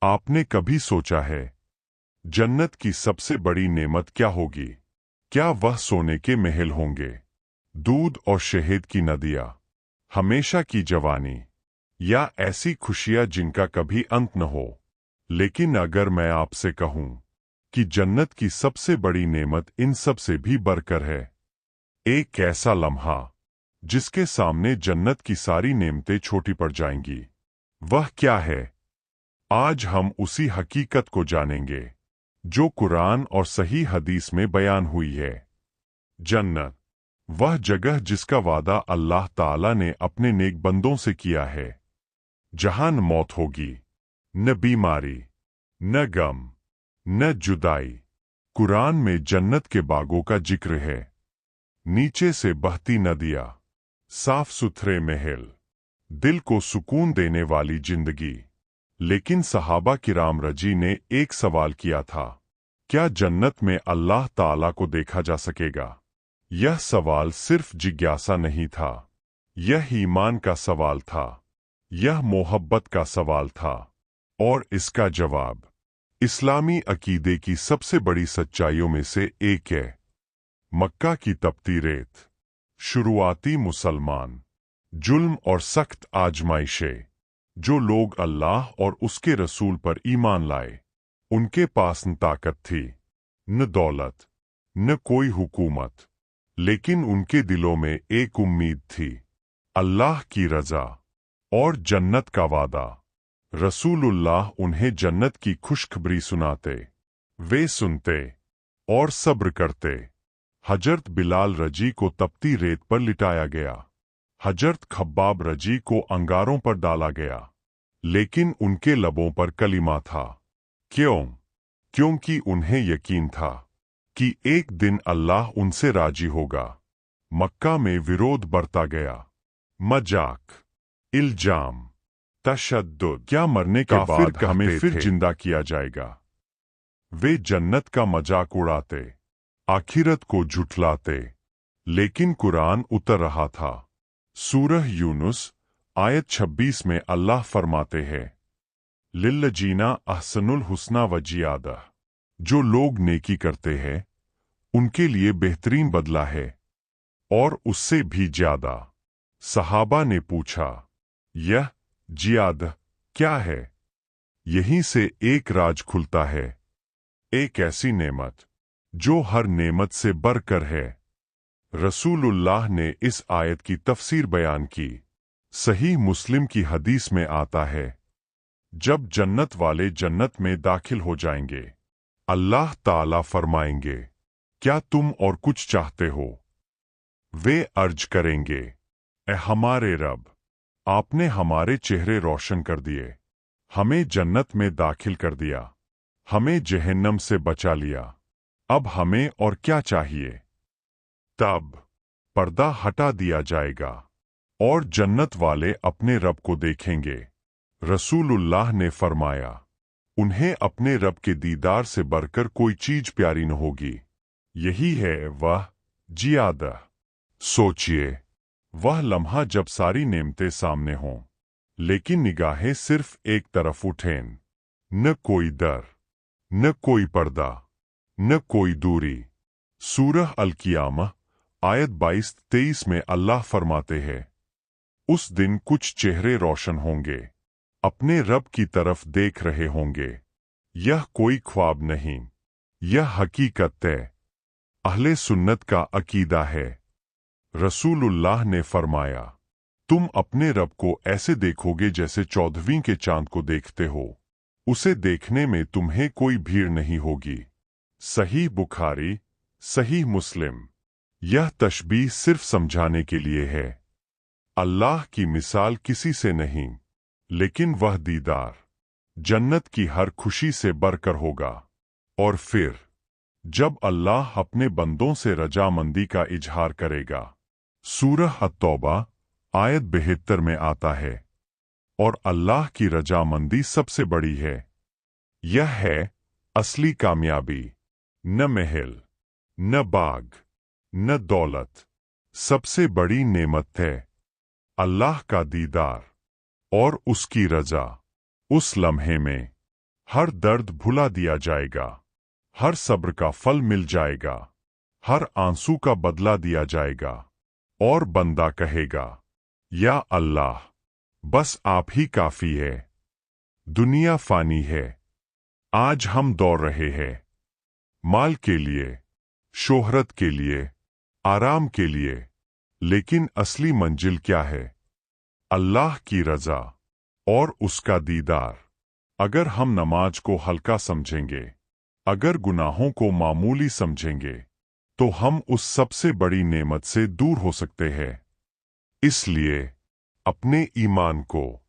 आपने कभी सोचा है जन्नत की सबसे बड़ी नेमत क्या होगी? क्या वह सोने के महल होंगे, दूध और शहद की नदियां, हमेशा की जवानी, या ऐसी खुशियां जिनका कभी अंत न हो? लेकिन अगर मैं आपसे कहूं कि जन्नत की सबसे बड़ी नेमत इन सब से भी बढ़कर है, एक ऐसा लम्हा जिसके सामने जन्नत की सारी नेमतें छोटी पड़ जाएंगी, वह क्या है? आज हम उसी हकीकत को जानेंगे जो कुरान और सही हदीस में बयान हुई है। जन्नत, वह जगह जिसका वादा अल्लाह ताला ने अपने नेक बंदों से किया है, जहां न मौत होगी, न बीमारी, न गम, न जुदाई। कुरान में जन्नत के बागों का जिक्र है, नीचे से बहती नदियां, साफ सुथरे महल, दिल को सुकून देने वाली जिंदगी। लेकिन सहाबा किराम रजी ने एक सवाल किया था, क्या जन्नत में अल्लाह ताला को देखा जा सकेगा? यह सवाल सिर्फ जिज्ञासा नहीं था, यह ईमान का सवाल था, यह मोहब्बत का सवाल था। और इसका जवाब इस्लामी अकीदे की सबसे बड़ी सच्चाइयों में से एक है। मक्का की तपती रेत, शुरुआती मुसलमान, जुल्म और सख्त आजमाइशें। जो लोग अल्लाह और उसके रसूल पर ईमान लाए, उनके पास न ताकत थी, न दौलत, न कोई हुकूमत, लेकिन उनके दिलों में एक उम्मीद थी, अल्लाह की रजा और जन्नत का वादा। रसूलुल्लाह उन्हें जन्नत की खुशखबरी सुनाते, वे सुनते और सब्र करते। हजरत बिलाल रजी को तपती रेत पर लिटाया गया, हजरत खब्बाब रजी को अंगारों पर डाला गया, लेकिन उनके लबों पर कलिमा था। क्यों? क्योंकि उन्हें यकीन था कि एक दिन अल्लाह उनसे राजी होगा। मक्का में विरोध बढ़ता गया, मजाक, इल्जाम, तशद्दुद, क्या मरने के बाद हमें फिर जिंदा किया जाएगा? वे जन्नत का मजाक उड़ाते, आखिरत को झुठलाते। लेकिन कुरान उतर रहा था। सूरह यूनुस आयत 26 में अल्लाह फरमाते हैं, लिल्लजीना अहसनुल हुस्ना व जियादा। जो लोग नेकी करते हैं उनके लिए बेहतरीन बदला है और उससे भी ज्यादा। सहाबा ने पूछा, यह जियादा क्या है? यहीं से एक राज खुलता है, एक ऐसी नेमत जो हर नेमत से बढ़कर है। रसूलुल्लाह ने इस आयत की तफसीर बयान की। सही मुस्लिम की हदीस में आता है, जब जन्नत वाले जन्नत में दाखिल हो जाएंगे, अल्लाह ताला फरमाएंगे, क्या तुम और कुछ चाहते हो? वे अर्ज करेंगे, ए हमारे रब, आपने हमारे चेहरे रोशन कर दिए, हमें जन्नत में दाखिल कर दिया, हमें जहन्नम से बचा लिया, अब हमें और क्या चाहिए? तब पर्दा हटा दिया जाएगा और जन्नत वाले अपने रब को देखेंगे। रसूलुल्लाह ने फरमाया, उन्हें अपने रब के दीदार से बढ़कर कोई चीज प्यारी न होगी। यही है वह जियादा। सोचिए, वह लम्हा जब सारी नेमतें सामने हों, लेकिन निगाहें सिर्फ एक तरफ उठें, न कोई डर, न कोई पर्दा, न कोई दूरी। सूरह अल-क़ियामह आयत 22-23 में अल्लाह फरमाते हैं, उस दिन कुछ चेहरे रोशन होंगे, अपने रब की तरफ देख रहे होंगे। यह कोई ख्वाब नहीं, यह हकीकत है। अहले सुन्नत का अकीदा है। रसूलुल्लाह ने फरमाया, तुम अपने रब को ऐसे देखोगे जैसे 14वीं के चांद को देखते हो। उसे देखने में तुम्हें कोई भीड़ नहीं होगी। सही बुखारी, सही मुस्लिम। यह तशबीह सिर्फ समझाने के लिए है। अल्लाह की मिसाल किसी से नहीं, लेकिन वह दीदार जन्नत की हर खुशी से बढ़कर होगा। और फिर जब अल्लाह अपने बंदों से रजामंदी का इजहार करेगा, सूरह अत-तौबा आयत 72 में आता है, और अल्लाह की रजामंदी सबसे बड़ी है। यह है असली कामयाबी, न महल, न बाग, न दौलत। सबसे बड़ी नेमत है अल्लाह का दीदार और उसकी रजा। उस लम्हे में हर दर्द भुला दिया जाएगा, हर सब्र का फल मिल जाएगा, हर आंसू का बदला दिया जाएगा। और बंदा कहेगा, या अल्लाह, बस आप ही काफी है। दुनिया फानी है। आज हम दौड़ रहे हैं माल के लिए, शोहरत के लिए, आराम के लिए, लेकिन असली मंजिल क्या है? अल्लाह की रजा और उसका दीदार। अगर हम नमाज को हल्का समझेंगे, अगर गुनाहों को मामूली समझेंगे, तो हम उस सबसे बड़ी नेमत से दूर हो सकते हैं। इसलिए अपने ईमान को